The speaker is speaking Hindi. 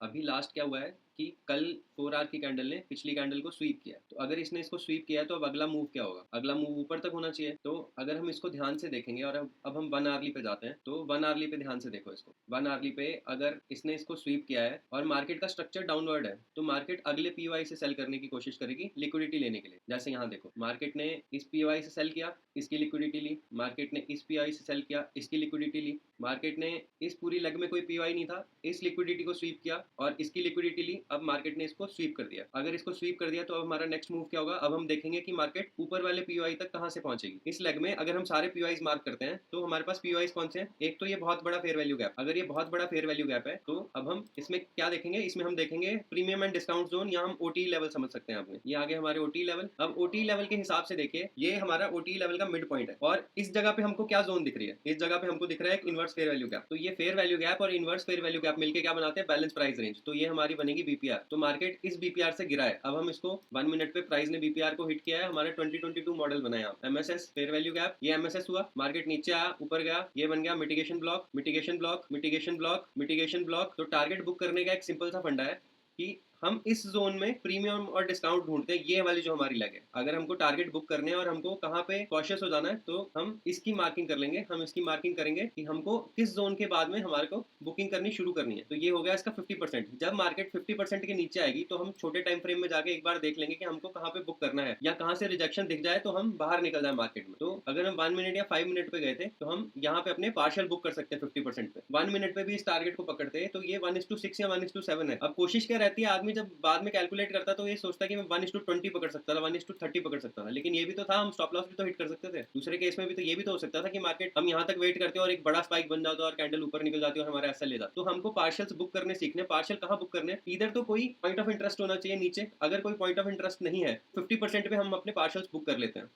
अभी लास्ट क्या हुआ है कि कल 4 आवर की कैंडल ने पिछली कैंडल को स्वीप किया, तो अगर इसने इसको स्वीप किया है तो अब अगला मूव क्या होगा? अगला मूव ऊपर तक होना चाहिए। तो अगर हम इसको ध्यान से देखेंगे और अब हम 1 आवरली पे जाते हैं, तो 1 आवरली पे ध्यान से देखो इसको। 1 आवरली पे अगर इसने इसको स्वीप किया है और मार्केट का स्ट्रक्चर डाउनवर्ड है, तो मार्केट अगले पीवाई से सेल करने की कोशिश करेगी लिक्विडिटी लेने के लिए। जैसे यहाँ देखो, मार्केट ने इस पीवाई से सेल किया, इसकी लिक्विडिटी ली। मार्केट ने इस पीवाई से सेल किया, इसकी लिक्विडिटी ली। मार्केट ने इस पूरी लेग में कोई पीवाई नहीं था, इस लिक्विडिटी को स्वीप किया और इसकी लिक्विडिटी ली। अब मार्केट ने इसको स्वीप कर दिया। अगर इसको स्वीप कर दिया तो अब हमारा नेक्स्ट मूव क्या होगा? अब हम देखेंगे कि मार्केट ऊपर वाले पीवाई तक कहां से पहुंचेगी। इस लेग में अगर हम सारे पीवाईज मार्क करते हैं तो हमारे पास पीवाईज कौन से हैं? एक तो ये बहुत बड़ा फेयर वैल्यू गैप। अगर ये बहुत बड़ा फेयर वैल्यू गैप है तो अब हम इसमें क्या देखेंगे? इसमें हम देखेंगे प्रीमियम एंड डिस्काउंट जोन, या हम ओटी लेवल समझ सकते हैं आपने। ये आगे हमारे ओटी लेवल। अब ओटी लेवल के हिसाब से देखिए, ये हमारा ओटी लेवल का मिड पॉइंट है और इस जगह पे हमको क्या जोन दिख रही है? इस जगह पे हमको दिख रहा है एक इनवर्स फेयर वैल्यू गैप। तो ये फेयर वैल्यू गैप और इनवर्स फेयर वैल्यू गैप मिलकर क्या बनाते हैं? Balance price range. तो ये हमारी बनेगी बीपीआर। तो मार्केट इस बीपीआर से गिरा है। अब हम इसको 1 मिनट पे प्राइस ने बीपीआर को हिट किया है, हमारे 2022 मॉडल बनाया एमएसएस फेयर वैल्यू गैप। ये एमएसएस हुआ, मार्केट नीचे आया, ऊपर गया, ये बन गया mitigation block, mitigation block, mitigation block, mitigation block. तो टारगेट बुक करने का एक सिंपल सा फंडा है कि हम इस जोन में प्रीमियम और डिस्काउंट ढूंढते हैं। ये वाली जो हमारी लेग है, अगर हमको टारगेट बुक करने हैं और हमको कहाँ पे कॉशियस हो जाना है, तो हम इसकी मार्किंग कर लेंगे। हम इसकी मार्किंग करेंगे कि हमको किस जोन के बाद में हमारे को बुकिंग करनी शुरू करनी है। तो ये हो गया इसका 50%। जब मार्केट 50% के नीचे आएगी तो हम छोटे टाइम फ्रेम में जाके एक बार देख लेंगे कि हमको कहाँ पे बुक करना है, या कहाँ से रिजेक्शन दिख जाए तो हम बाहर निकल जाए मार्केट में। तो अगर हम 1 मिनट या 5 मिनट पे गए थे तो हम यहाँ पे अपने पार्शियल बुक कर सकते हैं 50% पे। 1 मिनट पे भी इस टारगेट को पकड़ते हैं तो ये 1:6 या 1:7 है। अब कोशिश क्या रहती है, आदमी जब बाद में कैलकुलेट करता तो ये सोचता कि मैं 1:20 पकड़ सकता था, 1:30 पकड़ सकता था, लेकिन ये भी तो था, हम स्टॉप लॉस भी तो हिट कर सकते थे। दूसरे केस में भी तो ये भी तो हो सकता था कि मार्केट हम यहाँ तक वेट करते और एक बड़ा स्पाइक बन जाता और कैंडल ऊपर निकल जाती और हमारा एसएल ले जाता। तो हमको पार्शियल्स बुक करने सीखने। पार्शियल कहाँ बुक करने? इधर तो कोई पॉइंट ऑफ इंटरेस्ट होना चाहिए नीचे। अगर कोई पॉइंट ऑफ इंटरेस्ट नहीं है, 50% पे हम अपने पार्शियल्स बुक कर लेते हैं।